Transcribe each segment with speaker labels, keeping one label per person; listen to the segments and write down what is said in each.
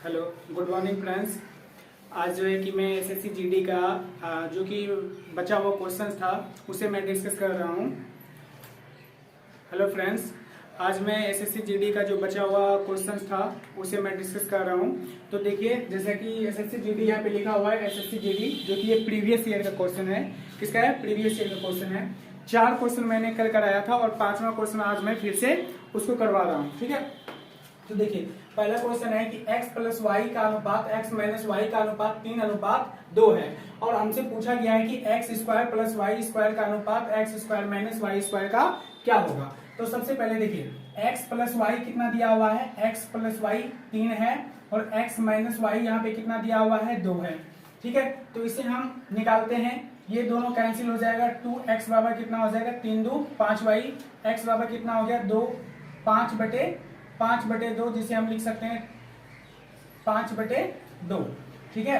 Speaker 1: Hello, good morning friends. आज जो है कि मैं एसएससी जीडी का जो कि बचा हुआ क्वेश्चन था उसे मैं डिस्कस कर रहा हूँ। हेलो फ्रेंड्स, आज मैं एसएससी जीडी का जो बचा हुआ क्वेश्चन था उसे मैं डिस्कस कर रहा हूँ। तो देखिए, जैसा कि एसएससी जीडी यहाँ पे लिखा हुआ है, एसएससी जीडी जो कि ये प्रीवियस ईयर का क्वेश्चन है। किसका है? प्रीवियस ईयर का क्वेश्चन है। 4 क्वेश्चन मैंने कल कराया था और 5वां क्वेश्चन आज मैं फिर से उसको करवा रहा हूँ। ठीक है, तो देखिए पहला क्वेश्चन है कि x प्लस वाई का अनुपात x माइनस वाई का अनुपात 3:2 है और हमसे पूछा गया है कि x square plus Y square का अनुपात x square minus Y square का क्या होगा। तो सबसे पहले देखिए x प्लस वाई कितना दिया हुआ है, x प्लस वाई 3 है और x माइनस वाई यहाँ पे कितना दिया हुआ है, 2 है। ठीक है, तो इसे हम निकालते हैं, ये दोनों कैंसिल हो जाएगा। 2x बराबर कितना हो जाएगा, 3 2 5 वाई, x बराबर कितना हो गया, 2 5/2, जिसे हम लिख सकते हैं 5/2। ठीक है,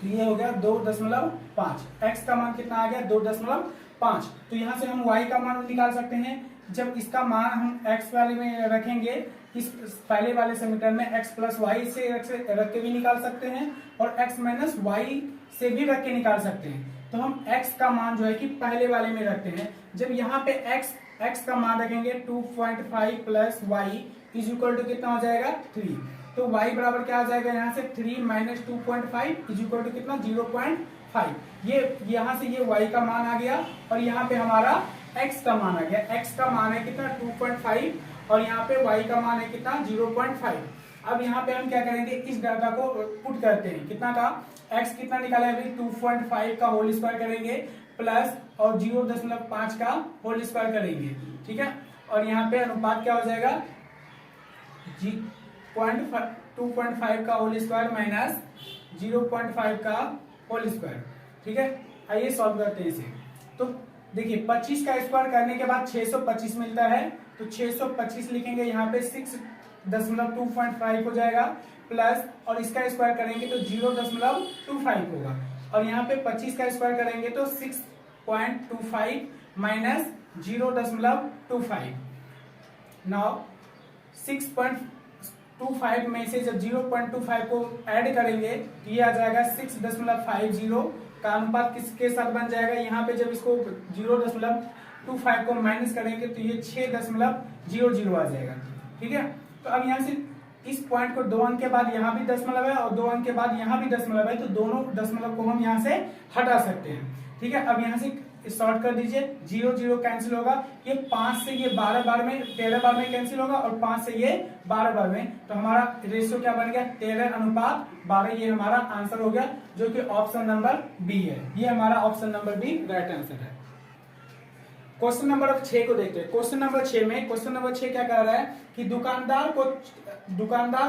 Speaker 1: तो ये हो गया 2.5। x का मान कितना आ गया, 2.5। तो यहां से हम y का मान निकाल सकते हैं। जब इसका मान हम x वाले में रखेंगे, इस पहले वाले समीकरण में x प्लस वाई से रख के भी निकाल सकते हैं और x माइनस वाई से भी रख के निकाल सकते हैं। तो हम x का मान जो है कि पहले वाले में रखते हैं। जब यहाँ पे x का मान रखेंगे 2.5 plus Y is equal to कितना हो जाएगा, 3। तो y बराबर क्या आ जाएगा, यहाँ से 3 माइनस 2.5 इज इक्वल टू कितना, 0.5। ये यहाँ से ये y का मान आ गया और यहाँ पे हमारा x का मान आ गया। x का मान है कितना, 2.5 और यहाँ पे y का मान है कितना, 0.5। अब यहाँ पे हम क्या करेंगे, इस डाटा को पुट करते हैं। कितना का x कितना निकाला है अभी, 2.5 का होल स्क्वायर करेंगे प्लस और 0.5 का होल स्क्वायर करेंगे। ठीक है, और यहाँ पे अनुपात क्या हो जाएगा, 2.5 का होल स्क्वायर माइनस 0.5 का होल स्क्वायर। ठीक है, आइए सॉल्व करते हैं इसे। तो देखिए 25 का स्क्वायर करने के बाद 625 मिलता है, तो 625 लिखेंगे, यहाँ पे 6.25 हो जाएगा प्लस और इसका स्क्वायर करेंगे तो 0.25 होगा और यहाँ पे 25 का स्क्वायर करेंगे तो 6.25 माइनस 0.25। नाउ 6.25 में से जब 0.25 को ऐड करेंगे तो ये आ जाएगा 6.50 का अनुपात किसके साथ बन जाएगा, यहाँ पे जब इसको 0.25 को माइनस करेंगे तो ये 6.00 आ जाएगा। ठीक है, तो अब यहाँ से इस पॉइंट को 2 अंक के बाद यहाँ भी दशमलव है और 2 अंक के बाद यहाँ भी दशमलव है, तो दोनों दशमलव को हम यहाँ से हटा सकते हैं। ठीक है, अब यहाँ से सॉर्ट कर दीजिए, 0 0 कैंसिल होगा, ये 5 से ये 12 बार में 13 बार में कैंसिल होगा और 5 से ये 12 बार में, तो हमारा रेशियो क्या बन गया, 13:12। ये हमारा आंसर हो गया, जो कि ऑप्शन नंबर बी है। ये हमारा option number B right answer है। क्वेश्चन नंबर 6 को देखते हैं। क्वेश्चन नंबर 6 क्या कह रहा है कि दुकानदार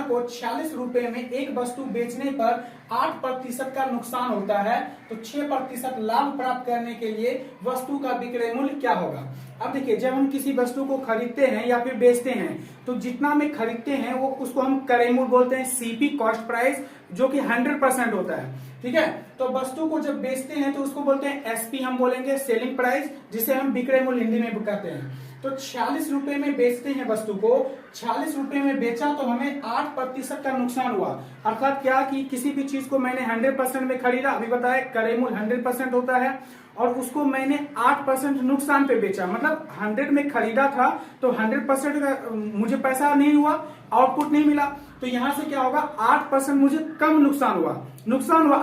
Speaker 1: को 46 रुपए में एक वस्तु बेचने पर 8% का नुकसान होता है, तो 6% लाभ प्राप्त करने के लिए वस्तु का विक्रय मूल्य क्या होगा। अब देखिए, जब हम किसी वस्तु को खरीदते हैं या फिर बेचते हैं तो जितना में खरीदते हैं वो उसको हम क्रय मूल्य बोलते हैं, सीपी कॉस्ट प्राइस, जो कि 100% होता है। ठीक है, तो वस्तु को जब बेचते हैं तो उसको बोलते हैं एसपी, हम बोलेंगे सेलिंग प्राइस, जिसे हम विक्रय मूल्य हिंदी में कहते हैं। तो 46 रुपए में बेचते हैं वस्तु को, 46 रुपए में बेचा तो हमें 8% का नुकसान हुआ। अर्थात क्या कि किसी भी चीज को मैंने 100% में खरीदा, अभी बताया क्रय मूल्य 100% होता है, और उसको मैंने 8% नुकसान पे बेचा, मतलब 100 में खरीदा था तो 100% का मुझे पैसा नहीं हुआ, आउटपुट नहीं मिला। तो यहां से क्या होगा, 8% मुझे कम नुकसान हुआ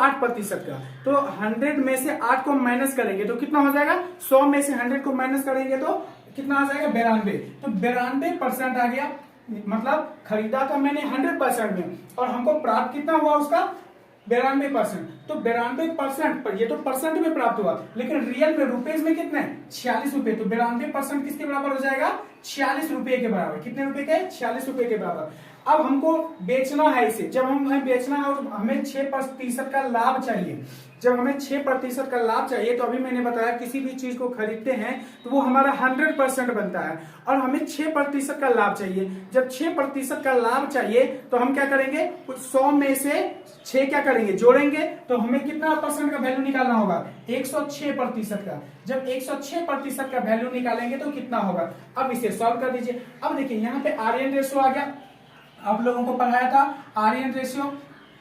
Speaker 1: 8% का। तो 100 में से 8 को माइनस करेंगे तो कितना हो जाएगा, 100 में से 100 को माइनस करेंगे तो कितना आ जाएगा, 92। तो 92% आ गया, मतलब खरीदा था मैंने 100% में और हमको प्राप्त कितना हुआ उसका, 92%। तो 92% पर, ये तो परसेंट में प्राप्त हुआ, लेकिन रियल में रुपीज में कितने, 46 रुपए। तो 92% किसके बराबर हो जाएगा, 46 रुपए के बराबर। कितने रुपए के, 46 रुपए के बराबर। अब हमको बेचना है इसे, जब हमें बेचना है और हमें 6% का लाभ चाहिए, जब हमें 6% का लाभ चाहिए, तो अभी मैंने बताया किसी भी चीज को खरीदते हैं तो वो हमारा 100% बनता है और हमें 6% का लाभ चाहिए। जब 6% का लाभ चाहिए तो हम क्या करेंगे, कुछ 100 में से 6 क्या करेंगे, जोड़ेंगे, तो हमें कितना परसेंट का वैल्यू निकालना होगा, 106% का। जब 106% का वैल्यू निकालेंगे तो कितना होगा। अब इसे सॉल्व कर दीजिए। अब देखिए यहाँ पे आरएन रेशो आ गया, आप लोगों को पढ़ाया था आर्यन रेशियो,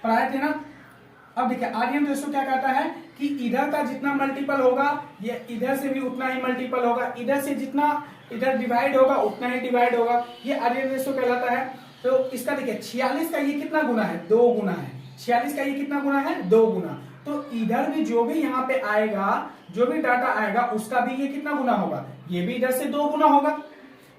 Speaker 1: पढ़ाए थे ना। अब देखिए आर्यन रेशियो क्या कहता है कि इधर का जितना मल्टीपल होगा ये इधर से भी उतना ही मल्टीपल होगा, इधर से जितना इधर डिवाइड होगा उतना ही डिवाइड होगा, ये आर्यन रेशियो कहलाता है। तो इसका देखिए 46 का ये कितना गुना है, 2 गुना है। 46 का ये कितना गुना है, 2 गुना। तो इधर भी जो भी यहाँ पे आएगा, जो भी डाटा आएगा उसका भी ये कितना गुना होगा, ये भी इधर से 2 गुना होगा।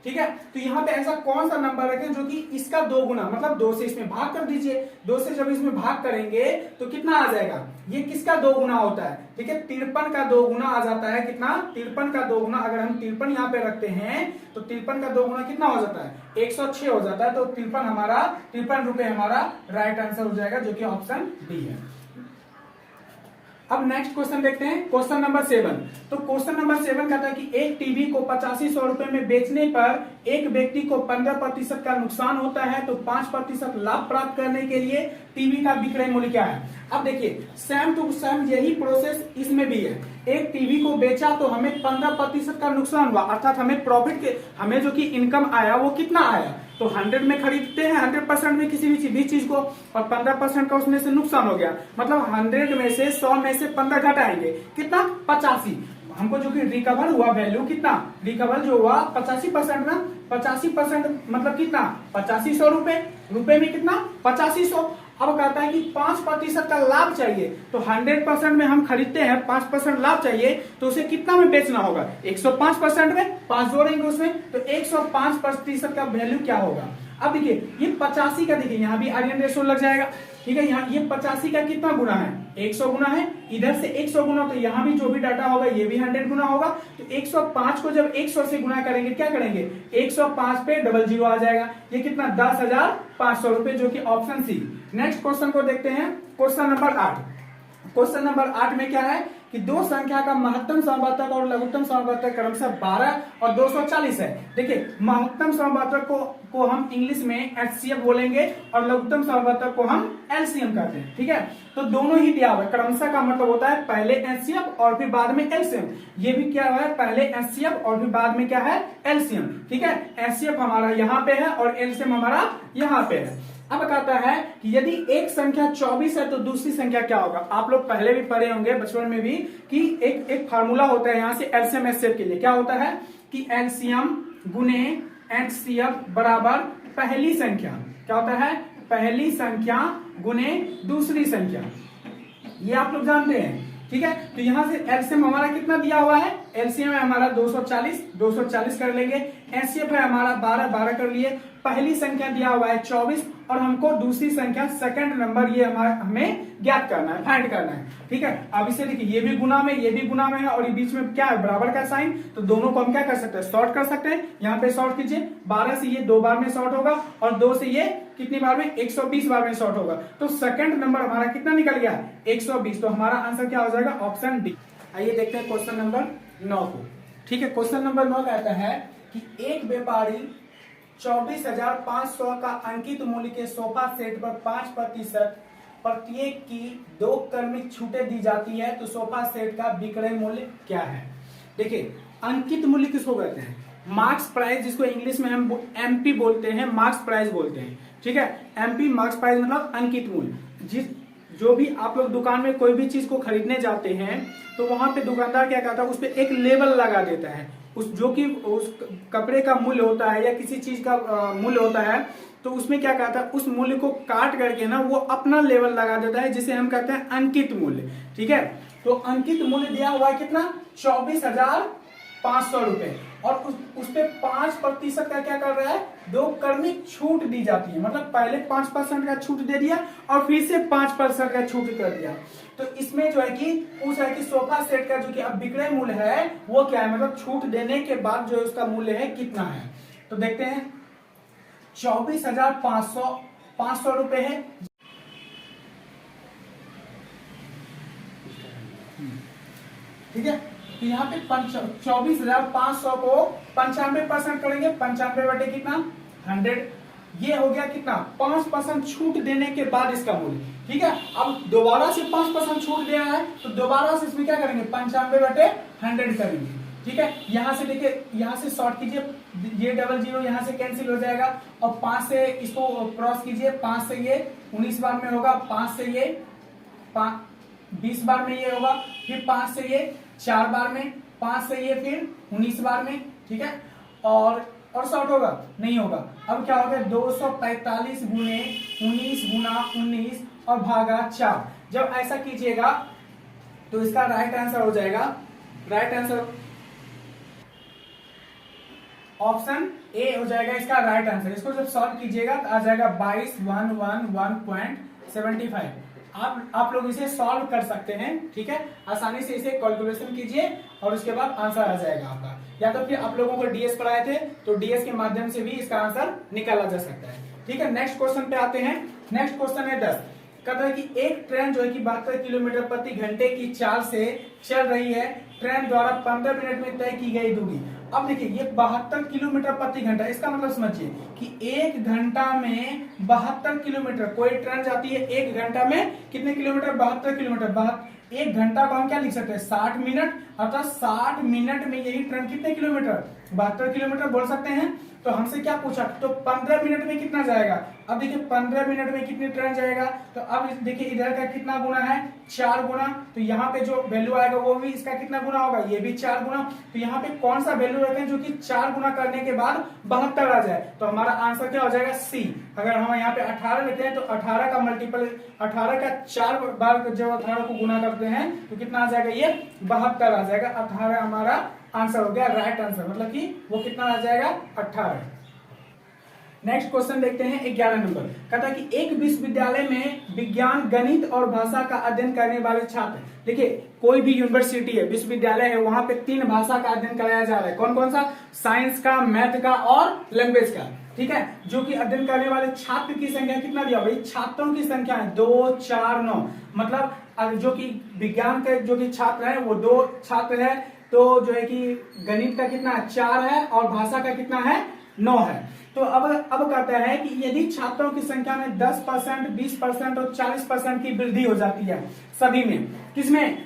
Speaker 1: ठीक है, तो यहाँ पे ऐसा कौन सा नंबर रखें जो कि इसका 2 गुना, मतलब 2 से इसमें भाग कर दीजिए, 2 से जब इसमें भाग करेंगे तो कितना आ जाएगा, ये किसका 2 गुना होता है, ठीक है 53 का 2 गुना आ जाता है। कितना, 53 का 2 गुना। अगर हम 53 यहाँ पे रखते हैं तो 53 का 2 गुना कितना हो जाता है, 106 हो जाता है। तो 53 हमारा 53 रुपए हमारा राइट आंसर हो जाएगा, जो कि ऑप्शन डी है। अब नेक्स्ट क्वेश्चन देखते हैं, क्वेश्चन नंबर 7। तो क्वेश्चन नंबर 7 कहता है कि एक टीवी को 8500 रुपए में बेचने पर एक व्यक्ति को 15% का नुकसान होता है, तो 5% लाभ प्राप्त करने के लिए टीवी का विक्रय मूल्य क्या है। अब देखिए सेम टू सेम यही प्रोसेस इसमें भी है। एक टीवी को बेचा तो हमें 15% का नुकसान हुआ, अर्थात हमें प्रॉफिट के, हमें जो कि इनकम आया वो कितना आया, तो 100 में खरीदते हैं 100% में किसी भी चीज को, और 15% का उसमें से नुकसान हो गया, मतलब 100 में से 100 में से 15 घटाएंगे, कितना 85। हमको जो कि रिकवर हुआ वैल्यू कितना, रिकवर जो हुआ 85% ना, 85% मतलब कितना 8500 रुपए में कितना 8500। अब कहता है कि 5% का लाभ चाहिए, तो 100% में हम खरीदते हैं, 5% लाभ चाहिए, तो उसे कितना में बेचना होगा, 105% में, 5 जोड़ेंगे उसमें, तो 105% का वैल्यू क्या होगा। अब देखिए ये 85 का, देखिए यहाँ भी आर्यन रेशियो लग जाएगा, ठीक है। यहाँ ये 85 का कितना गुना है, 100 गुना है, इधर से 100 गुना, तो यहाँ भी जो भी डाटा होगा ये भी 100 गुना होगा। तो 105 को जब 100 से गुना करेंगे क्या करेंगे, 105 पे 00 आ जाएगा, ये कितना 10,500 रुपए, जो कि ऑप्शन सी। नेक्स्ट क्वेश्चन को देखते हैं, क्वेश्चन नंबर 8। क्वेश्चन नंबर 8 में क्या है कि दो संख्या का महत्तम समवर्तक और लघुत्तम समवर्तक क्रमशः 12 और 240 है। देखिए महत्तम समवर्तक को हम इंग्लिश में HCF बोलेंगे और लघुत्तम समवर्तक को हम LCM कहते हैं, ठीक है। तो दोनों ही दिया हुआ है, क्रमशः का मतलब होता है पहले HCF और फिर बाद में LCM। ये भी क्या है, पहले HCF और फिर बाद में क्या है LCM, ठीक है। HCF हमारा यहाँ पे है और LCM हमारा यहाँ पे है। अब कहता है कि यदि एक संख्या 24 है तो दूसरी संख्या क्या होगा। आप लोग पहले भी पढ़े होंगे बचपन में भी कि एक फार्मूला होता है यहाँ से LCM HCF के लिए, क्या होता है कि LCM गुने HCF बराबर पहली संख्या, क्या होता है, पहली संख्या गुने दूसरी संख्या, ये आप लोग जानते हैं, ठीक है। तो यहाँ से LCM हमारा कितना दिया हुआ है, LCM है हमारा 240 कर लेंगे, HCF है हमारा 12 कर लिए, पहली संख्या दिया हुआ है 24 और हमको दूसरी संख्या सेकंड नंबर ये हमें ज्ञात करना है, फाइंड करना है, ठीक है। अब इसे देखिए ये भी गुना में ये भी गुना में है और ये बीच में क्या है, बराबर का साइन, तो दोनों को हम क्या कर सकते हैं, शॉर्ट कर सकते हैं। यहाँ पे शॉर्ट कीजिए, 12 से ये 2 बार में शॉर्ट होगा और 2 से ये कितनी बार में, 120 बार में शॉर्ट होगा, तो सेकंड नंबर हमारा कितना निकल गया, 120। तो हमारा आंसर क्या हो जाएगा, ऑप्शन डी। आइए देखते हैं क्वेश्चन नंबर 9 को, ठीक है। क्वेश्चन नंबर 9 कहता है कि एक व्यापारी 24,500 का अंकित मूल्य के सोफा सेट पर 5% प्रत्येक की 2 क्रमिक छूटें दी जाती है, तो सोफा सेट का विक्रय मूल्य क्या है। देखिए अंकित मूल्य किसको कहते हैं, मार्क्स प्राइस, जिसको इंग्लिश में हम MP बोलते हैं, मार्क्स प्राइस बोलते हैं, ठीक है। MP मार्क्स प्राइस मतलब अंकित मूल्य। जो भी आप लोग दुकान में कोई भी चीज को खरीदने जाते हैं तो वहां पे दुकानदार क्या करता है, उस पर एक लेबल लगा देता है, उस जो कि उस कपड़े का मूल्य होता है या किसी चीज का मूल्य होता है, तो उसमें क्या कहता है, उस मूल्य को काट करके ना वो अपना लेवल लगा देता है, जिसे हम कहते हैं अंकित मूल्य, ठीक है। तो अंकित मूल्य दिया हुआ है कितना, 24,500 रुपए, और उस पे 5% का क्या कर रहा है, 2 क्रमिक छूट दी जाती है, मतलब पहले 5% का छूट दे दिया और फिर से 5% का छूट कर दिया। तो इसमें जो है कि पूछा है कि सोफा सेट का जो कि अब विक्रय मूल्य है वो क्या है, मतलब छूट देने के बाद जो है उसका मूल्य है कितना है। तो देखते हैं 24,500 रुपए है, ठीक है। तो यहाँ पे 24,500 को 95% करेंगे, 95 बटे कितना 100, ये हो गया कितना 5% छूट देने के बाद इसका मूल्य, ठीक है। अब दोबारा से 5% छूट दिया है तो दोबारा से इसमें क्या करेंगे, 95 बटे 100 करेंगे, ठीक है, यहाँ से देखिए, यहाँ से शॉर्ट कीजिए, ये डबल जीरो यहाँ से कैंसिल हो जाएगा और 5 से इसको क्रॉस कीजिए, 5 से ये 19 बार में होगा, 5 से ये 20 बार में ये होगा, फिर 5 से ये 4 बार में, 5 से ये फिर 19 बार में, ठीक है, और शॉर्ट होगा नहीं होगा। अब क्या होगा, 245 गुने 19 गुना 19 और भागा 4। जब ऐसा कीजिएगा तो इसका राइट आंसर हो जाएगा, राइट आंसर ऑप्शन ए हो जाएगा इसका राइट आंसर। इसको जब सॉल्व कीजिएगा तो आ जाएगा 22,111.75। आप लोग इसे सॉल्व कर सकते हैं, ठीक है, आसानी से इसे कैलकुलेशन कीजिए और उसके बाद आंसर आ जाएगा आपका। या तो फिर आप लोगों को डीएस पढ़ाए थे तो डीएस के माध्यम से भी इसका आंसर निकाला जा सकता है, ठीक है। नेक्स्ट क्वेश्चन पे आते हैं। नेक्स्ट क्वेश्चन है 10। कहता है कि एक ट्रेन जो है कि 72 किलोमीटर प्रति घंटे की चाल से चल रही है, ट्रेन द्वारा 15 मिनट में तय की गई दूरी। अब देखिए ये 72 किलोमीटर प्रति घंटा, इसका मतलब समझिए कि एक घंटा में 72 किलोमीटर, कोई ट्रेन जाती है एक घंटा में कितने किलोमीटर, 72 किलोमीटर। एक घंटा को हम क्या लिख सकते हैं, 60 मिनट, अर्थात 60 मिनट में यही ट्रेन कितने किलोमीटर, 72 किलोमीटर बोल सकते हैं। तो हमसे क्या पूछा, तो 15 मिनट में कितना जाएगा। अब देखिए 15 मिनट में कितनी ट्रेन जाएगा, तो अब देखिए इधर का कितना गुना है, 4 गुना, तो यहाँ पे जो वैल्यू आएगा वो भी इसका कितना गुना होगा, ये भी 4 गुना। तो यहाँ पे कौन सा वैल्यू रखें जो कि 4 गुना करने के बाद 72 आ जाए, तो हमारा आंसर क्या हो जाएगा, सी। अगर हम यहाँ पे 18 लेते हैं तो 18 का मल्टीपल, 18 का 4 बार जब 18 को गुना करते हैं तो कितना आ जाएगा, ये 72 आ जाएगा। 18 हमारा आंसर हो गया, राइट आंसर, मतलब कि वो कितना आ जाएगा, 18। नेक्स्ट क्वेश्चन देखते हैं 11 नंबर। कहता है कि एक विश्वविद्यालय में विज्ञान, गणित और भाषा का अध्ययन करने वाले छात्र, देखिए कोई भी यूनिवर्सिटी है, विश्वविद्यालय है, वहां पे 3 भाषा का अध्ययन कराया जा रहा है। कौन कौन सा, साइंस का, मैथ का और लैंग्वेज का, ठीक है। जो कि अध्ययन करने वाले छात्र की संख्या कितना दिया भाई, छात्रों की संख्या है 2, 4, 9। मतलब जो कि विज्ञान के जो कि छात्र है वो 2 छात्र है, तो जो है कि गणित का कितना है, 4 है, और भाषा का कितना है, 9 है। तो अब कहता है कि यदि छात्रों की संख्या में 10%, 20% और 40% की वृद्धि हो जाती है सभी में, किसमें,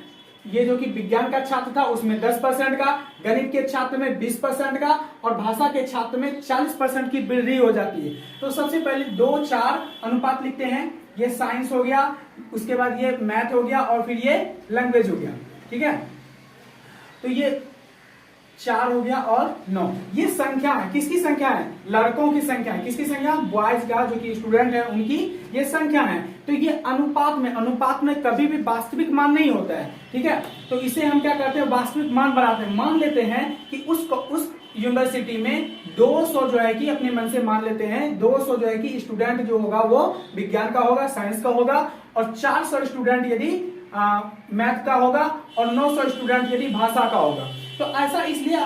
Speaker 1: ये जो कि विज्ञान का छात्र था उसमें 10% का, गणित के छात्र में 20% का और भाषा के छात्र में 40% की वृद्धि हो जाती है। तो सबसे पहले 2-4 अनुपात लिखते हैं। ये साइंस हो गया, उसके बाद ये मैथ हो गया और फिर ये लैंग्वेज हो गया, ठीक है। तो ये 4 हो गया और 9, ये संख्या है, किसकी संख्या है, लड़कों की संख्या है। किसकी संख्या, बॉयज का, जो कि स्टूडेंट है उनकी ये संख्या है। तो ये अनुपात में कभी भी वास्तविक मान नहीं होता है, ठीक है। तो इसे हम क्या करते हैं, वास्तविक मान बनाते हैं। मान लेते हैं कि उस यूनिवर्सिटी में 200 जो है कि अपने मन से मान लेते हैं 200 जो है कि स्टूडेंट जो होगा वो विज्ञान का होगा, साइंस का होगा, और 400 स्टूडेंट यदि मैथ का होगा और 900 स्टूडेंट यदि भाषा का होगा। तो ऐसा इसलिए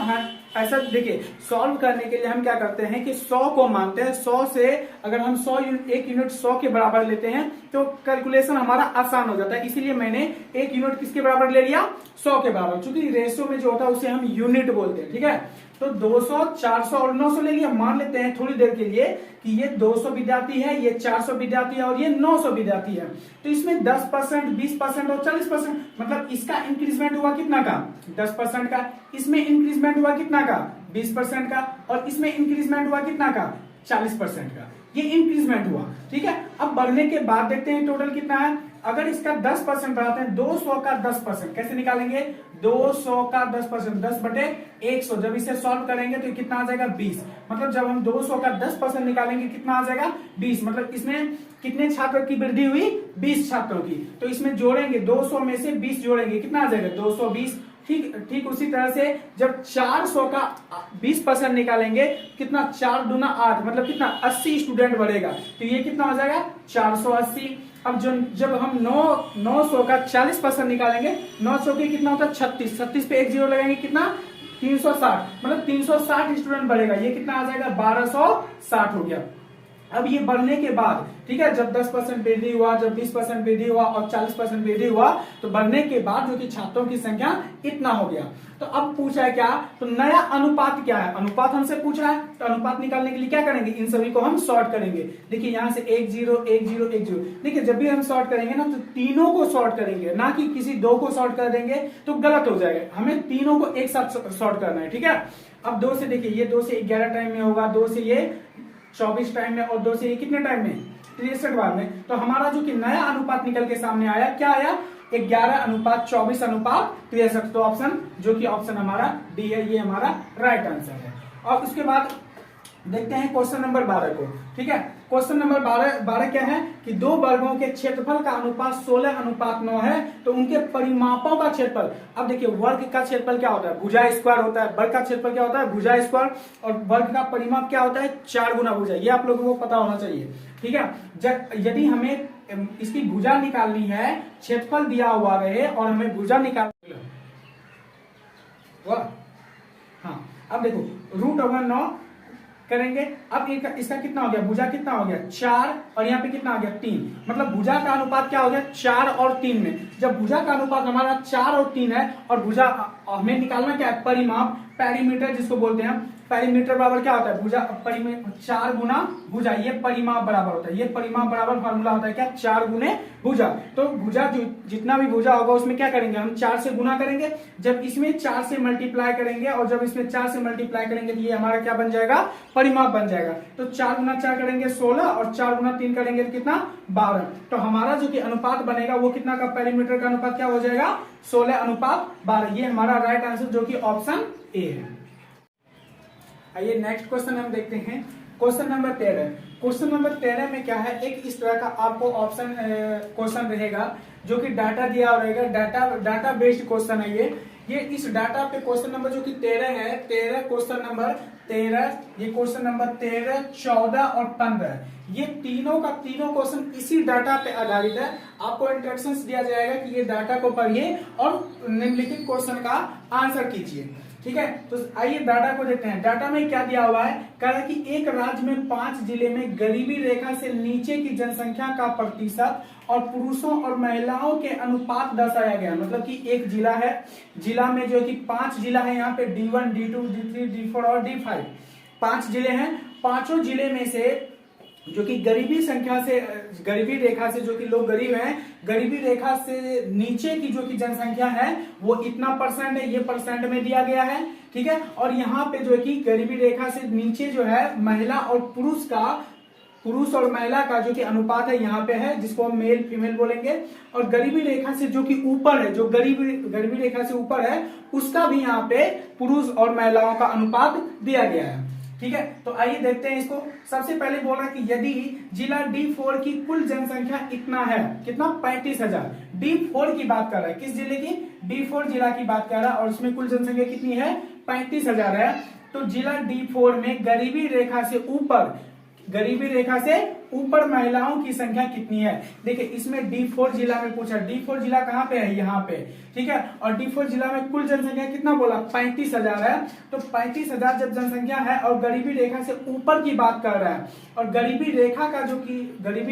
Speaker 1: ऐसा देखिए, सॉल्व करने के लिए हम क्या करते हैं कि 100 को मानते हैं। 100 से अगर हम 100 एक यूनिट 100 के बराबर लेते हैं तो कैलकुलेशन हमारा आसान हो जाता है। इसीलिए मैंने एक यूनिट किसके बराबर ले लिया, 100 के बराबर, क्योंकि रेशियो में जो होता है उसे हम यूनिट बोलते हैं, ठीक है। तो 200, 400 और 900 ले लिया। मान लेते हैं थोड़ी देर के लिए कि ये 200 विद्यार्थी है, ये 400 विद्यार्थी है और ये 900 विद्यार्थी है। तो इसमें 10%, 20% और 40%, मतलब इसका इंक्रीजमेंट हुआ कितना का, 10% का। इसमें इंक्रीजमेंट हुआ कितना का, 20% का। और इसमें इंक्रीजमेंट हुआ कितना का, 40% का। ये इंक्रीजमेंट हुआ, ठीक है। अब बढ़ने के बाद देखते हैं टोटल कितना है। अगर इसका 10% बढ़ाते हैं, 200 का 10%, कैसे निकालेंगे, 200 का 10%, 10/100। जब इसे सॉल्व करेंगे तो कितना आ जाएगा, 20। मतलब जब हम 200 का 10% निकालेंगे कितना आ जाएगा, 20। मतलब इसमें कितने छात्रों की वृद्धि हुई, 20 छात्रों की। तो इसमें जोड़ेंगे, 200 में से 20 जोड़ेंगे, कितना आ जाएगा, 220। ठीक उसी तरह से जब 400 का 20% निकालेंगे, कितना, 4 दूना 8, मतलब कितना, 80 स्टूडेंट बढ़ेगा। तो ये कितना हो जाएगा, 480। अब जब हम 900 का 40% निकालेंगे, 900 के कितना होता है, 36। 36 पे एक जीरो लगाएंगे, कितना, 360। मतलब 360 स्टूडेंट बढ़ेगा। ये कितना आ जाएगा, 1260 हो गया। अब ये बढ़ने के बाद, ठीक है, जब 10% वृद्धि हुआ, जब 20% वृद्धि हुआ और 40% वृद्धि हुआ, तो बढ़ने के बाद जो कि छात्रों की संख्या इतना हो गया। तो अब पूछा है क्या, तो नया अनुपात क्या है, अनुपात हमसे पूछ रहा है, तो अनुपात निकालने के लिए क्या करेंगे, इन सभी को हम सॉर्ट करेंगे। देखिए यहां से 1 0 1 0 1 0, देखिए जब भी हम सॉर्ट करेंगे ना तो तीनों को सॉर्ट करेंगे, ना कि किसी दो को सॉर्ट कर देंगे तो गलत हो जाएगा, हमें तीनों को एक साथ सॉर्ट करना है, ठीक है। अब 2 से देखिए, ये 2 से 11 टाइम में होगा, 2 से ये 24 टाइम में, और 2 से ये कितने टाइम में, 63 बार में। तो हमारा जो कि नया अनुपात निकल के सामने आया, क्या आया, 11:24:63। तो ऑप्शन जो कि ऑप्शन हमारा डी है, ये हमारा राइट आंसर है। और उसके बाद देखते हैं क्वेश्चन नंबर 12 को, ठीक है। क्वेश्चन नंबर 12 क्या है कि दो वर्गों के क्षेत्रफल का अनुपात 16:9 है, तो उनके परिमापों का क्षेत्रफल। अब देखिए वर्ग का क्षेत्रफल क्या होता है, भुजा स्क्वायर होता है, वर्ग का क्षेत्रफल क्या होता है, भुजा स्क्वायर, और वर्ग का परिमाप क्या होता है, 4 गुना भुजा। ये आप लोगों को पता होना चाहिए, ठीक है। यदि हमें इसकी भुजा निकालनी है, क्षेत्रफल दिया हुआ रहे और हमें भुजा निकाल, हाँ अब देखो √9 करेंगे। अब इसका कितना हो गया, भुजा कितना हो गया 4, और यहाँ पे कितना आ गया 3, मतलब भुजा का अनुपात क्या हो गया 4 और 3 में। जब भुजा का अनुपात हमारा 4 और 3 है, और भुजा हमें निकालना क्या है, परिमाप, पेरीमीटर जिसको बोलते हैं। पेरीमीटर बराबर क्या होता है, भुजा 4 गुना भुजा, ये परिमाप बराबर होता है, ये परिमाप बराबर फार्मूला होता है क्या, 4 गुने भुजा। तो भुजा जितना भी भुजा होगा उसमें क्या करेंगे, हम 4 से गुना करेंगे, जब इसमें 4 से मल्टीप्लाई करेंगे, और जब इसमें 4 से मल्टीप्लाई करेंगे तो ये हमारा क्या बन जाएगा, परिमाप बन जाएगा। तो 4 गुना 4 करेंगे 16, और 4 गुना 3 करेंगे तो कितना 12। तो हमारा जो कि अनुपात बनेगा वो कितना का, पेरीमीटर का अनुपात क्या हो जाएगा, 16:12। ये हमारा राइट आंसर जो कि ऑप्शन ए है। आइए नेक्स्ट क्वेश्चन हम देखते हैं, क्वेश्चन नंबर 13। क्वेश्चन नंबर 13 में क्या है, एक इस तरह का आपको ऑप्शन क्वेश्चन रहेगा जो कि डाटा दिया रहेगा, डाटा बेस्ड क्वेश्चन है ये इस डाटा पे क्वेश्चन नंबर जो कि 13 है, 13 क्वेश्चन नंबर 13, ये क्वेश्चन नंबर 13, 14 और 15, ये तीनों का तीनों क्वेश्चन इसी डाटा पे आधारित है। आपको इंस्ट्रक्शंस दिया जाएगा कि ये डाटा को पढ़िए और निम्नलिखित क्वेश्चन का आंसर कीजिए, ठीक है। तो आइए डाटा को देखते हैं। डाटा में क्या दिया हुआ है, कह रहा है कि एक राज्य में 5 जिले में गरीबी रेखा से नीचे की जनसंख्या का प्रतिशत और पुरुषों और महिलाओं के अनुपात दर्शाया गया। मतलब कि एक जिला है, जिला में जो कि 5 जिला है, यहाँ पे D1 D2 D3 D4 और D5 5 जिले हैं। पांचों जिले में से जो कि गरीबी संख्या से, गरीबी रेखा से जो कि लोग गरीब हैं, गरीबी रेखा से नीचे की जो कि जनसंख्या है वो इतना परसेंट है, ये परसेंट में दिया गया है, ठीक है। और यहाँ पे जो है कि गरीबी रेखा से नीचे जो है महिला और पुरुष और महिला का जो कि अनुपात है यहाँ पे है, जिसको हम मेल फीमेल बोलेंगे। और गरीबी रेखा से जो कि ऊपर है, जो गरीबी रेखा से ऊपर है, उसका भी यहाँ पे पुरुष और महिलाओं का अनुपात दिया गया है, ठीक है। तो आइए देखते हैं इसको। सबसे पहले बोल रहा है कि यदि जिला D4 की कुल जनसंख्या इतना है, कितना 35,000, D4 की बात कर रहा है, किस जिले की, D4 जिला की बात कर रहा है, और उसमें कुल जनसंख्या कितनी है 35,000 है। तो जिला D4 में गरीबी रेखा से ऊपर महिलाओं की संख्या कितनी है। देखिए इसमें D4 जिला में पूछा, D4 जिला कहाँ पे है, यहाँ पे, ठीक है। और D4 जिला में कुल जनसंख्या कितना बोला 35,000 है। तो 35,000 जब जनसंख्या है और गरीबी रेखा से ऊपर की बात कर रहा है, और गरीबी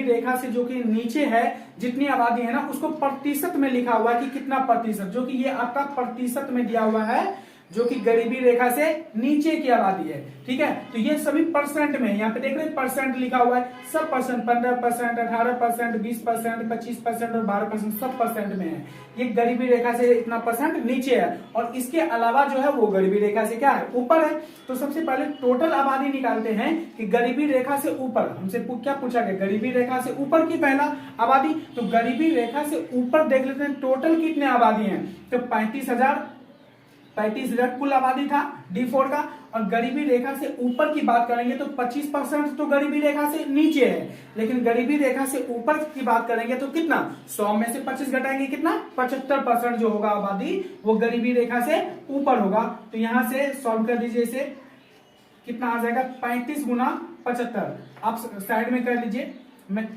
Speaker 1: रेखा से जो कि नीचे है जितनी आबादी है ना, उसको प्रतिशत में लिखा हुआ है कि कितना प्रतिशत, जो कि ये आपका प्रतिशत में दिया हुआ है, जो कि गरीबी रेखा से नीचे की आबादी है, ठीक है। तो ये सभी परसेंट में, यहाँ पे देख रहे हैं परसेंट लिखा हुआ है, सब परसेंट, 15%, 18%, 20%, 25% और 12% सब परसेंट में है। ये गरीबी रेखा से इतना परसेंट नीचे है, और इसके अलावा जो है वो गरीबी रेखा से क्या है, ऊपर है। तो सबसे पहले टोटल आबादी निकालते हैं कि गरीबी रेखा से ऊपर, हमसे क्या पूछा गया, गरीबी रेखा से ऊपर की पहला आबादी। तो गरीबी रेखा से ऊपर देख लेते हैं टोटल कितने आबादी है। तो 35,000 कुल आबादी था D4 का, और गरीबी रेखा से ऊपर की बात करेंगे तो 25% तो गरीबी रेखा से नीचे है, लेकिन गरीबी रेखा से ऊपर की बात करेंगे तो कितना, 100 में से 25 घटाएंगे कितना, 75% जो होगा आबादी वो गरीबी रेखा से ऊपर होगा। तो यहां से सॉल्व कर दीजिए, इसे कितना आ जाएगा 35 गुना 75, आप साइड में कर लीजिए, मैं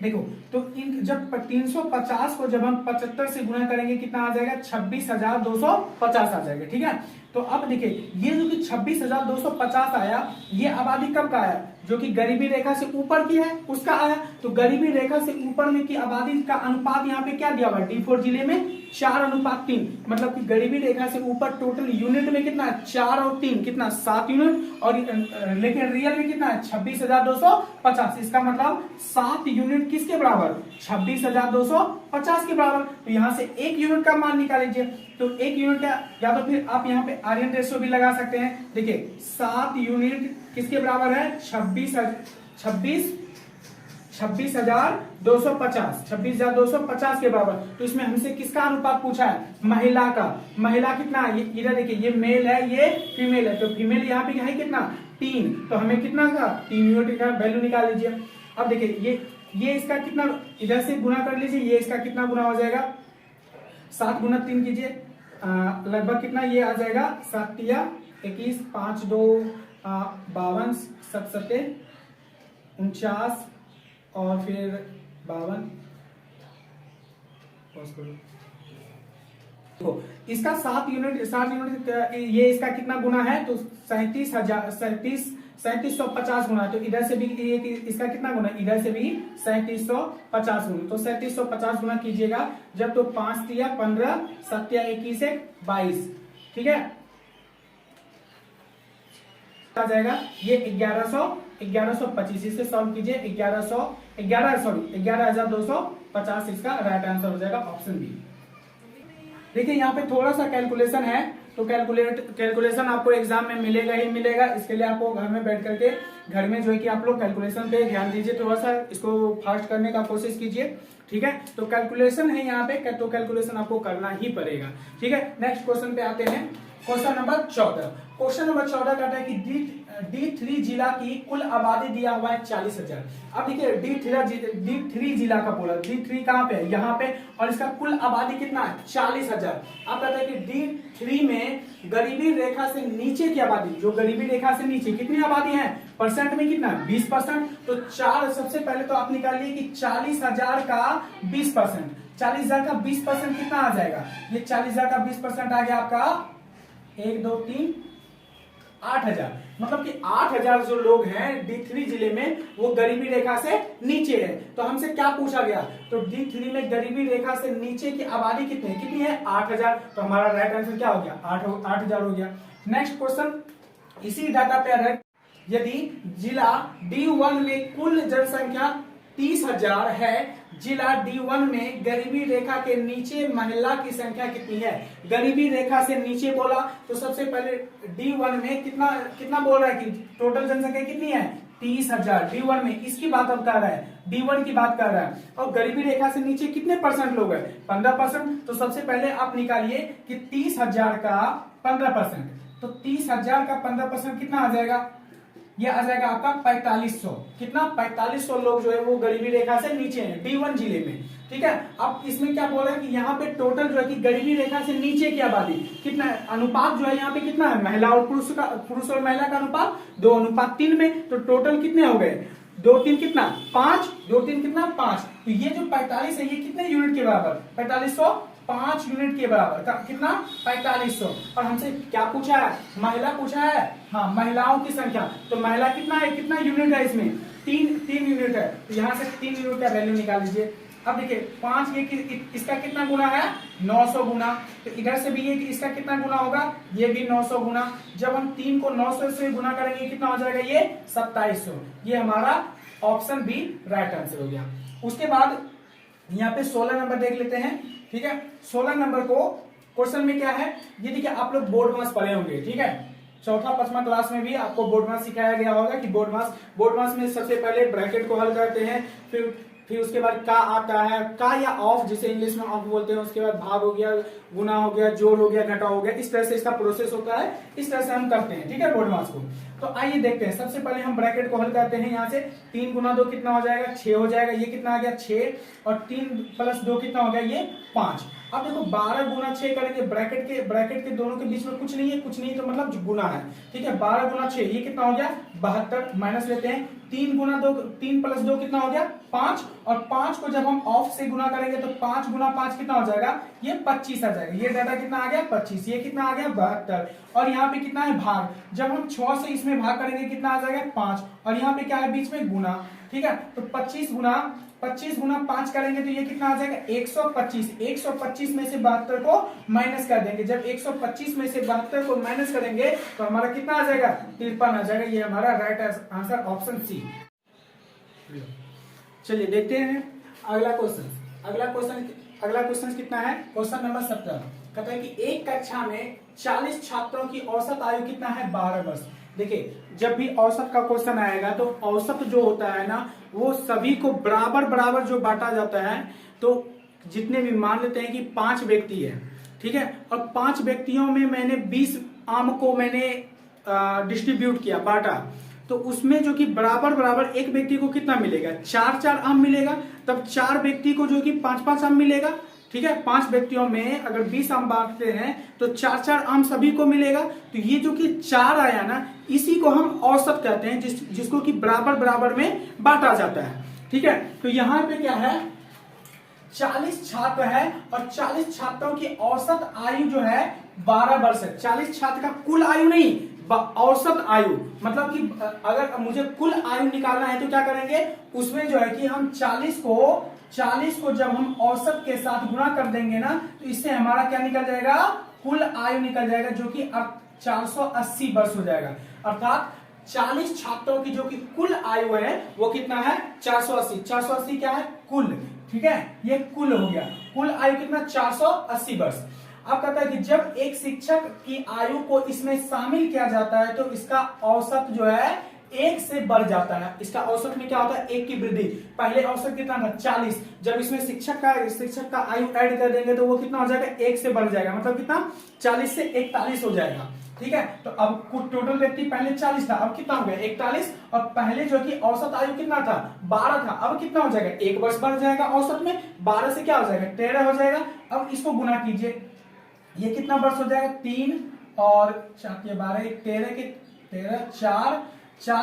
Speaker 1: देखो तो इन जब 350 को जब हम 75 से गुना करेंगे कितना आ जाएगा 26,250 आ जाएगा। ठीक है, तो अब देखिए ये जो कि 26,250 आया, ये आबादी कब का आया, जो कि गरीबी रेखा से ऊपर की है उसका आया। तो गरीबी रेखा से ऊपर में की आबादी का अनुपात यहाँ पे क्या दिया हुआ है, D4 जिले में 4:3, मतलब कि गरीबी रेखा से ऊपर टोटल यूनिट में कितना है 4 और 3 कितना 7 यूनिट, और लेकिन रियल में कितना है 26,250। इसका मतलब 7 यूनिट किसके बराबर, 26,250 के बराबर। तो यहाँ से 1 यूनिट का मान निकाल लीजिए। तो 1 यूनिट का, या तो फिर आप यहाँ पे आर्यन रेशियो भी लगा सकते हैं। देखिए 7 यूनिट किसके बराबर है, 26,250 के बराबर। तो इसमें हमसे किसका अनुपात पूछा है, महिला का। महिला कितना, ये इधर देखिए ये मेल है ये फीमेल है, तो फीमेल यहाँ पे है कितना 3, तो हमें कितना का 3 यूनिट का वैल्यू निकाल लीजिए। अब देखिए ये इसका कितना, इधर से गुना कर लीजिए, ये इसका कितना गुना हो जाएगा, 7 गुना 3 कीजिए, लगभग कितना ये आ जाएगा 7 या 21, 5 2 52, 7 7 49 और फिर 52। तो इसका 7 यूनिट ये इसका कितना गुना है, तो 37,50 गुना। तो इधर से भी इसका कितना गुना, इधर से भी 3750 गुना। तो 3750 गुना कीजिएगा जब, तो 5 3 15, 7 21 22। ठीक है, आ जाएगा ये 1125। इसे सॉल्व कीजिए, 11,250 इसका राइट आंसर हो जाएगा ऑप्शन बी। देखिए यहाँ पे थोड़ा सा कैलकुलेशन है, तो कैलकुलेशन आपको एग्जाम में मिलेगा ही मिलेगा। इसके लिए आपको घर में बैठ करके घर में जो है कि आप लोग कैलकुलेशन पे ध्यान दीजिए, थोड़ा सा इसको फास्ट करने का कोशिश कीजिए। ठीक है, तो कैलकुलेशन है यहाँ पे, तो कैलकुलेशन आपको करना ही पड़ेगा। ठीक है, नेक्स्ट क्वेश्चन पे आते हैं। Question number 14। क्वेश्चन नंबर 14 कहता है कि D3 जिला की कुल आबादी दिया हुआ है 40,000। अब देखिए D3 जिला का बोला, D3 कहाँ पे है, यहाँ पे, और इसका कुल आबादी कितना है 40,000। अब कहता है कि D3 में गरीबी रेखा से नीचे की आबादी, जो गरीबी रेखा से नीचे कितनी आबादी है, परसेंट में कितना 20%। तो 4 सबसे पहले तो आप निकालिए कि 40,000 का 20%, 40,000 का 20% कितना आ जाएगा, ये 40,000 का 20% आ गया आपका 1 2 3 8,000। मतलब कि 8,000 जो लोग हैं D3 जिले में वो गरीबी रेखा से नीचे है। तो हमसे क्या पूछा गया, तो D3 में गरीबी रेखा से नीचे की आबादी कितनी है 8,000। तो हमारा राइट आंसर क्या हो गया 8,000 हो गया। नेक्स्ट क्वेश्चन इसी डाटा पे है, यदि जिला D1 में कुल जनसंख्या 30,000 है, जिला D1 में गरीबी रेखा के नीचे महिला की संख्या कितनी है। गरीबी रेखा से नीचे बोला तो सबसे पहले D1 में कितना बोल रहा है कि टोटल जनसंख्या कितनी है 30,000 D1 में, इसकी बात अब कर रहा है, D1 की बात कर रहा है। और गरीबी रेखा से नीचे कितने परसेंट लोग हैं 15%। तो सबसे पहले आप निकालिए कि 30,000 का 15%, तो 30,000 का 15% कितना आ जाएगा, ये आ जाएगा आपका 4500। कितना 4500 लोग जो है वो गरीबी रेखा से नीचे हैं D1 जिले में। ठीक है, अब इसमें क्या बोल रहा है कि यहाँ पे टोटल जो है कि गरीबी रेखा से नीचे की आबादी कितना है, अनुपात जो है यहाँ पे कितना है, महिला और पुरुष और महिला का अनुपात 2:3 में। तो टोटल कितने हो गए 2 3 कितना 5, 2 3 कितना 5। तो ये जो 45 है ये कितने यूनिट के बराबर 4500, 5 यूनिट के बराबर कितना 4500। और हमसे क्या पूछा है, महिला पूछा है, हाँ महिलाओं की संख्या। तो महिला कितना है, कितना यूनिट है इसमें 3 यूनिट है। तो यहाँ से 3 यूनिट का वैल्यू निकाल लीजिए। अब देखिए 5 ये इसका कितना गुना है 900 गुना। तो इधर से भी ये इसका कितना गुना होगा, ये भी 900 गुना। जब हम 3 को 900 से गुना करेंगे कितना हो जाएगा ये 2700। ये हमारा ऑप्शन बी राइट आंसर हो गया। उसके बाद यहाँ पे 16 नंबर देख लेते हैं। ठीक है, 16 नंबर को क्वेश्चन में क्या है, ये देखिए आप लोग बोर्ड मास पढ़े होंगे। ठीक है, चौथा 5वां क्लास में भी आपको बोर्ड मास सिखाया गया होगा कि बोर्ड मास में सबसे पहले ब्रैकेट को हल करते हैं, फिर उसके बाद का आता है, का या ऑफ जिसे इंग्लिश में ऑफ बोलते हैं। उसके बाद भाग हो गया, गुना हो गया, जोड़ हो गया, घटा हो गया। इस तरह से इसका प्रोसेस होता है, इस तरह से हम करते हैं। ठीक है, बोर्ड मास को। तो आइए देखते हैं, सबसे पहले हम ब्रैकेट को हल करते हैं। यहाँ से 3 गुना 2 कितना हो जाएगा 6 हो जाएगा। ये कितना आ गया 6, और 3 + 2 कितना हो गया ये 5। अब देखो 12 गुना 6 करेंगे, ब्रैकेट के दोनों के बीच में कुछ नहीं है, कुछ नहीं तो मतलब जो गुना है, ठीक है। 12 गुना 6 ये कितना हो गया 72, माइनस लेते हैं 3 गुना 2, 3 प्लस 2 कितना हो गया 5, और 5 को जब हम ऑफ से गुना करेंगे तो 5 गुना 5 कितना हो जाएगा, ये 25 आ जाएगा। ये डाटा कितना आ गया 25, ये कितना आ गया 72, और यहाँ पे कितना है भाग, जब हम 6 से इसमें भाग करेंगे कितना आ जाएगा 5, और यहाँ पे क्या है बीच में गुना, ठीक है। तो 25 गुना 5 करेंगे तो ये कितना आ जाएगा 125, 125 में से 72 को माइनस कर देंगे। जब 125 में से 72 को माइनस करेंगे तो हमारा कितना आ जाएगा 53 आ जाएगा। ये हमारा राइट आंसर ऑप्शन सी। चलिए देखते हैं अगला क्वेश्चन कितना है, क्वेश्चन नंबर 17 कहता है कि एक कक्षा में 40 छात्रों की औसत आयु कितना है 12 वर्ष। देखिए जब भी औसत का क्वेश्चन आएगा तो औसत जो होता है ना वो सभी को बराबर जो बांटा जाता है। तो जितने भी मान लेते हैं कि 5 व्यक्ति है, ठीक है, और 5 व्यक्तियों में मैंने 20 आम को मैंने डिस्ट्रीब्यूट किया, बांटा, तो उसमें जो कि बराबर एक व्यक्ति को कितना मिलेगा 4 आम मिलेगा। तब 4 व्यक्ति को जो कि 5 आम मिलेगा, ठीक है। 5 व्यक्तियों में अगर 20 आम बांटते हैं तो 4 आम सभी को मिलेगा। तो ये जो कि 4 आया ना इसी को हम औसत कहते हैं, जिसको कि बराबर में बांटा जाता है, ठीक है। तो यहाँ पे क्या है 40 छात्र है और 40 छात्रों की औसत आयु जो है 12 वर्ष है। 40 छात्र का कुल आयु नहीं, औसत आयु, मतलब कि अगर मुझे कुल आयु निकालना है तो क्या करेंगे, उसमें जो है कि हम 40 को जब हम औसत के साथ गुणा कर देंगे ना तो इससे हमारा क्या निकल जाएगा, कुल आयु निकल जाएगा, जो कि 480 वर्ष हो जाएगा। अर्थात 40 छात्रों की जो कि कुल आयु है वो कितना है 480। 480 क्या है कुल, ठीक है, ये कुल हो गया। कुल आयु कितना 480 वर्ष। अब कहता है कि जब एक शिक्षक की आयु को इसमें शामिल किया जाता है तो इसका औसत जो है 1 से बढ़ जाता है। इसका औसत में क्या होता है 1 की वृद्धि। पहले औसत कितना था 40, जब इसमें शिक्षक का आयु ऐड कर देंगे तो वो कितना हो जाएगा 1 से बढ़ जाएगा, मतलब कितना 40 से 41 हो जाएगा, ठीक है। तो अब टोटल व्यक्ति पहले 40 था, अब कितना हो गया 41, और पहले जो कि औसत आयु कितना था 12 था, अब कितना हो जाएगा 1 वर्ष बढ़ जाएगा औसत में, 12 से क्या हो जाएगा 13 हो जाएगा। अब इसको गुना कीजिए, ये कितना वर्ष हो जाएगा 3 और 12, 13 के 13, 4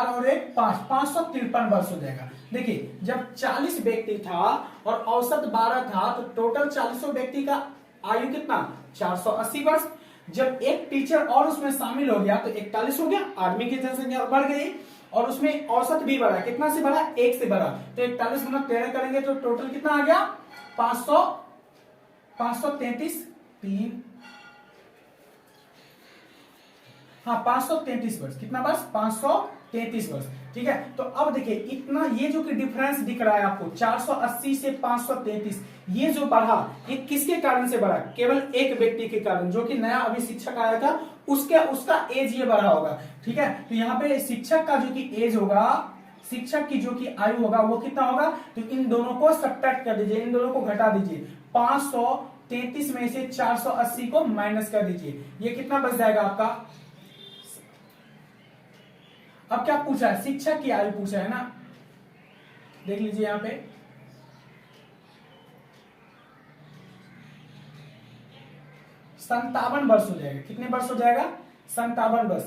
Speaker 1: और 1 5, 553 वर्ष हो जाएगा। देखिए जब 40 व्यक्ति था और औसत 12 था तो टोटल 40 व्यक्ति का आयु कितना 480 वर्ष। जब एक टीचर और उसमें शामिल हो गया तो 41 हो गया, आदमी की जनसंख्या बढ़ गई और उसमें औसत भी बढ़ा, कितना से बढ़ा 1 से बढ़ा। तो 41 गुना 13 करेंगे तो टोटल कितना आ गया 533 533 वर्ष। कितना वर्ष 533 वर्ष, ठीक है। तो अब देखिए इतना ये जो कि डिफरेंस दिख रहा है आपको 480 से 533, ये जो बढ़ा ये किसके कारण से बढ़ा, केवल एक व्यक्ति के कारण, जो कि नया अभी शिक्षक आया था उसका एज ये बढ़ा होगा, ठीक है। तो यहाँ पे शिक्षक का जो कि एज होगा, शिक्षक की जो कि आयु होगा वो कितना होगा, तो इन दोनों को सब्ट्रैक्ट कर दीजिए, इन दोनों को घटा दीजिए, 533 में से 480 को माइनस कर दीजिए, ये कितना बच जाएगा आपका। अब क्या पूछा है शिक्षक की आयु पूछा है ना, देख लीजिए यहां पे 57 वर्ष हो जाएगा। कितने वर्ष हो जाएगा 57 वर्ष।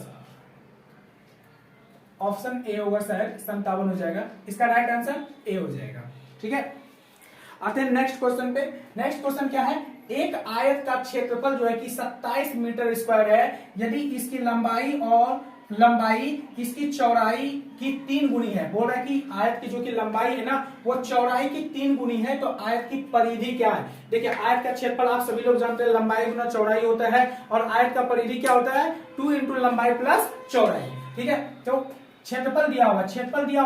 Speaker 1: ऑप्शन ए होगा शायद, 57 हो जाएगा, इसका राइट आंसर ए हो जाएगा, ठीक है। आते हैं नेक्स्ट क्वेश्चन पे। नेक्स्ट क्वेश्चन क्या है, एक आयत का क्षेत्रफल जो है कि 27 मीटर स्क्वायर है, यदि इसकी लंबाई इसकी चौड़ाई की 3 गुनी है। बोल रहा है कि आयत की जो कि लंबाई है ना वो चौड़ाई की 3 गुनी है, तो आयत की परिधि क्या है। देखिए आयत का क्षेत्रफल आप सभी लोग जानते हैं लंबाई गुना चौड़ाई होता है, और आयत का परिधि क्या होता है 2 इंटू लंबाई प्लस चौड़ाई, ठीक है। तो क्षेत्रफल दिया हुआ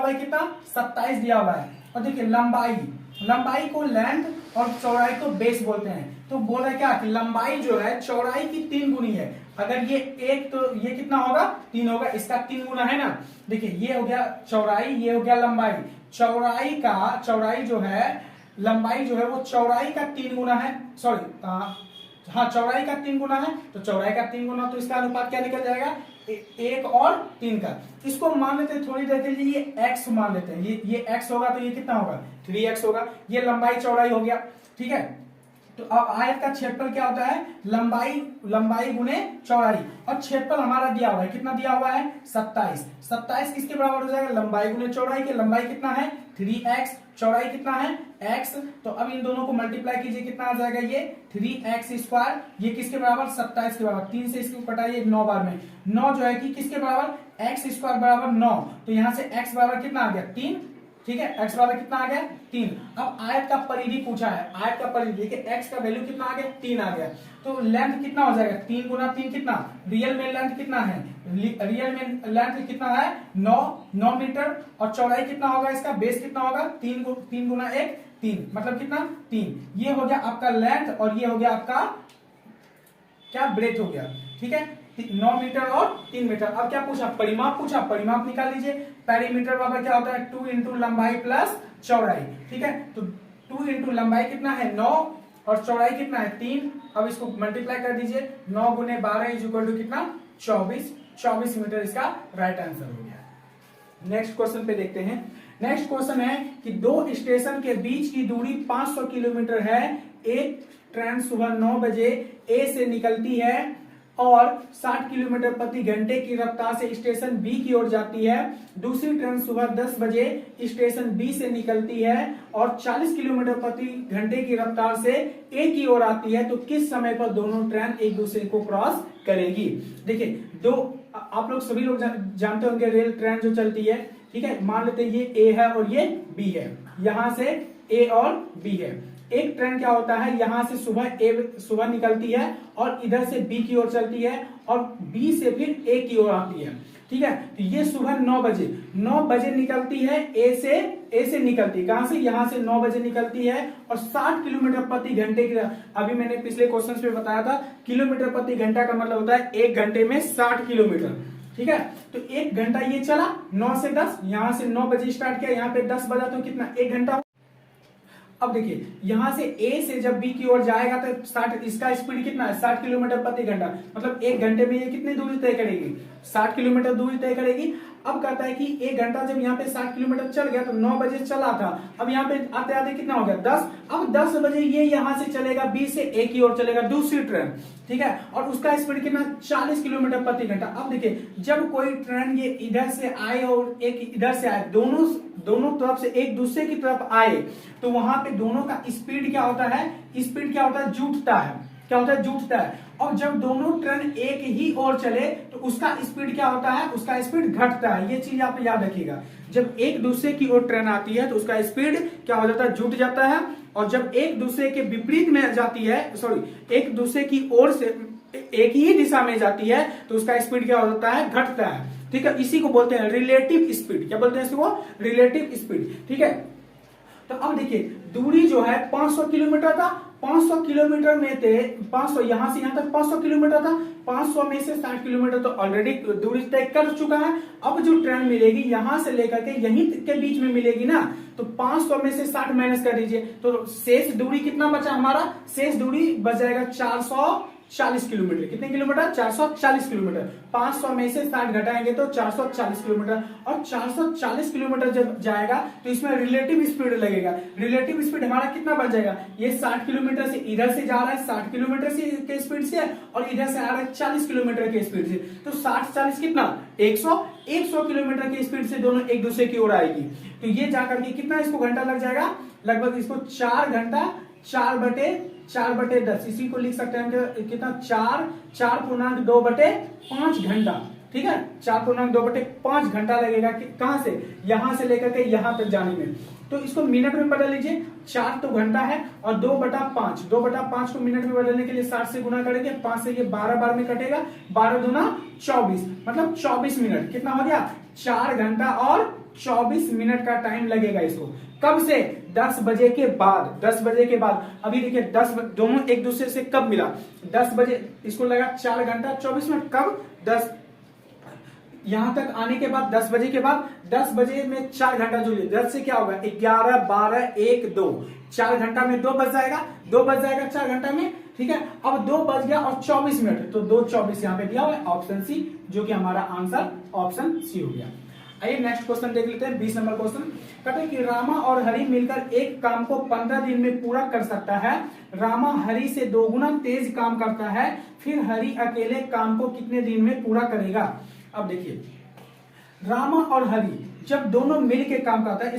Speaker 1: है कितना 27 दिया हुआ है, और देखिए लंबाई को लेंथ और चौड़ाई को बेस बोलते हैं। तो बोल रहा है क्या कि लंबाई जो है चौड़ाई की 3 गुनी है, अगर ये 1 तो ये कितना होगा 3 होगा, इसका 3 गुना है ना। देखिए ये हो गया चौड़ाई, ये हो गया लंबाई, चौड़ाई जो है लंबाई जो है वो चौड़ाई का 3 गुना है, चौड़ाई का 3 गुना है, तो चौड़ाई का 3 गुना, तो इसका अनुपात क्या निकल जाएगा 1 और 3 का। इसको मान लेते हैं थोड़ी देर के लिए, ये x मान लेते हैं, ये x होगा तो ये कितना होगा 3x होगा, ये लंबाई चौड़ाई हो गया, ठीक है। तो अब आयत का क्षेत्रफल क्या होता है, लंबाई गुने चौड़ाई, और क्षेत्रफल हमारा दिया हुआ है, कितना दिया हुआ है 27। 27 किसके बराबर हो जाएगा, लंबाई गुने चौड़ाई के। लंबाई कितना है 3x, चौड़ाई कितना है x। तो अब इन दोनों को मल्टीप्लाई कीजिए, कितना आ जाएगा ये 3x²। ये किसके बराबर 27 के बराबर। 3 से इसको कटाइए 9 बार में, 9 जो है कि किसके बराबर x² बराबर 9। तो यहां से x बराबर कितना आ गया 3, ठीक है, x बराबर कितना आ गया 3। अब आयत का परिधि पूछा है, आयत का परिधि देखिए x का वैल्यू कितना आ गया 3 आ गया। तो लेंथ कितना हो जाएगा 3 गुना 3 कितना, रियल में लेंथ कितना है, रियल में लेंथ कितना है 9 मीटर, और चौड़ाई कितना होगा इसका, बेस कितना होगा 3 गुना 1 3, मतलब कितना 3। ये हो गया आपका लेंथ और ये हो गया आपका क्या ब्रेथ हो गया, ठीक है 9 मीटर और 3 मीटर। अब क्या पूछा, परिमाप पूछा, परिमाप निकाल लीजिए। पेरीमीटर बराबर क्या होता है 2 इंटू लंबाई प्लस चौड़ाई, ठीक है। तो 2 इंटू लंबाई कितना है 9 और चौड़ाई कितना है 3। अब इसको मल्टीप्लाई कर दीजिए, 9 गुने 12 इज इक्वल टू कितना 24 मीटर इसका राइट आंसर हो गया। नेक्स्ट क्वेश्चन पे देखते हैं। नेक्स्ट क्वेश्चन है कि दो स्टेशन के बीच की दूरी 500 किलोमीटर है। एक ट्रेन सुबह 9 बजे ए से निकलती है और 60 किलोमीटर प्रति घंटे की रफ्तार से स्टेशन बी की ओर जाती है। दूसरी ट्रेन सुबह 10 बजे स्टेशन बी से निकलती है और 40 किलोमीटर प्रति घंटे की रफ्तार से ए की ओर आती है। तो किस समय पर दोनों ट्रेन एक दूसरे को क्रॉस करेगी। देखिए दो, आप लोग सभी लोग जानते होंगे रेल ट्रेन जो चलती है, ठीक है। मान लेते हैं ये ए है और ये बी है, यहां से ए और बी है। एक ट्रेन क्या होता है, यहां से सुबह निकलती है और इधर से बी की ओर चलती है और बी से फिर ए की ओर आती है, ठीक है। तो ये सुबह 9 बजे निकलती है, ए से निकलती है, कहां से, यहां से 9 बजे निकलती है और 60 किलोमीटर प्रति घंटे की, अभी मैंने पिछले क्वेश्चन में बताया था किलोमीटर प्रति घंटा का मतलब होता है 1 घंटे में 60 किलोमीटर, ठीक है। तो 1 घंटा ये चला 9 से 10, यहां से 9 बजे स्टार्ट किया, यहां पे 10 बजा तो कितना 1 घंटा। अब देखिए यहां से ए से जब बी की ओर जाएगा तो 60, इसका स्पीड कितना है 60 किलोमीटर प्रति घंटा, मतलब 1 घंटे में ये कितनी दूरी तय करेगी 60 किलोमीटर दूरी तय करेगी। अब कहता है कि 1 घंटा जब यहाँ पे 60 किलोमीटर चल गया तो 9 बजे चला था, अब यहाँ पे आते आते कितना हो गया 10। अब 10 बजे ये यहाँ से चलेगा बी से ए की ओर चलेगा दूसरी ट्रेन, ठीक है, और उसका स्पीड कितना 40 किलोमीटर प्रति घंटा। अब देखिए जब कोई ट्रेन ये इधर से आए और एक इधर से आए, दोनों तरफ से एक दूसरे की तरफ आए, तो वहां पे दोनों का स्पीड क्या होता है, स्पीड क्या होता है जुटता है, क्या होता है जुटता है। और जब दोनों ट्रेन एक ही ओर चले तो उसका स्पीड क्या होता है, उसका स्पीड घटता है। ये चीज आप याद रखिएगा, जब एक दूसरे की ओर ट्रेन आती है तो उसका स्पीड क्या हो जाता है जुट जाता है, और जब एक दूसरे के विपरीत में जाती है, सॉरी एक दूसरे की ओर से एक ही दिशा में जाती है तो उसका स्पीड क्या हो जाता है घटता है, ठीक है। इसी को बोलते हैं रिलेटिव स्पीड, क्या बोलते हैं इसको रिलेटिव स्पीड, ठीक है। तो अब देखिए दूरी जो है 500 किलोमीटर था, 500 किलोमीटर में थे 500, यहां से यहां तक 500 किलोमीटर था, 500 में से 60 किलोमीटर तो ऑलरेडी दूरी तय कर चुका है। अब जो ट्रेन मिलेगी यहां से लेकर के यहीं के बीच में मिलेगी ना, तो 500 में से 60 माइनस कर दीजिए तो शेष दूरी कितना बचा हमारा, शेष दूरी बच जाएगा 440 किलोमीटर। कितने किलोमीटर 440 किलोमीटर। 500 में से 60 घटाएंगे तो 440 किलोमीटर, और 440 किलोमीटर जब जाएगा तो इसमें रिलेटिव स्पीड लगेगा। रिलेटिव स्पीड हमारा कितना बच जाएगा, ये 60 किलोमीटर से इधर से जा रहा है 60 किलोमीटर से के स्पीड से, और इधर से आ रहा है 40 किलोमीटर के स्पीड से, तो 60-40 कितना 100 किलोमीटर की स्पीड से दोनों एक दूसरे की ओर आएगी। तो ये जाकर के कितना इसको घंटा लग जाएगा, लगभग इसको 4 घंटा 4/10, इसी को लिख सकते हैं कितना 4.2/5 घंटा, ठीक है 4.2/5 घंटा लगेगा कि कहां से, यहां से लेकर के यहां तक जाने में। तो इसको मिनट में बदल लीजिए, 4 तो घंटा है और 2/5 को मिनट में बदलने के लिए 60 से गुना करेंगे, 5 से ये 12 बार में कटेगा, 12 दूना 24, मतलब 24 मिनट। कितना हो गया 4 घंटा और 24 मिनट का टाइम लगेगा इसको। कब से 10 बजे के बाद, 10 बजे के बाद। अभी देखिए 10 दोनों एक दूसरे से कब मिला, 10 बजे इसको लगा 4 घंटा 24 मिनट, कब 10 यहां तक आने के बाद 10 बजे के बाद, 10 बजे में 4 घंटा जुड़िए, 10 से क्या होगा 11, 12, 1, 2, 4 घंटा में 2 बज जाएगा, 4 घंटा में, ठीक है। अब 2 बज गया और 24 मिनट, तो 2:24 यहां पे दिया हुआ है ऑप्शन सी, जो कि हमारा आंसर ऑप्शन सी हो गया। आइए नेक्स्ट क्वेश्चन देख लेते हैं। 20 नंबर क्वेश्चन कहते हैं कि रामा और हरि मिलकर एक काम को 15 दिन में पूरा कर सकता है। रामा हरि से 2 गुना तेज काम करता है, फिर हरि अकेले काम को कितने दिन में पूरा करेगा। अब देखिए, रामा और हरि जब दोनों मिल के काम करता है,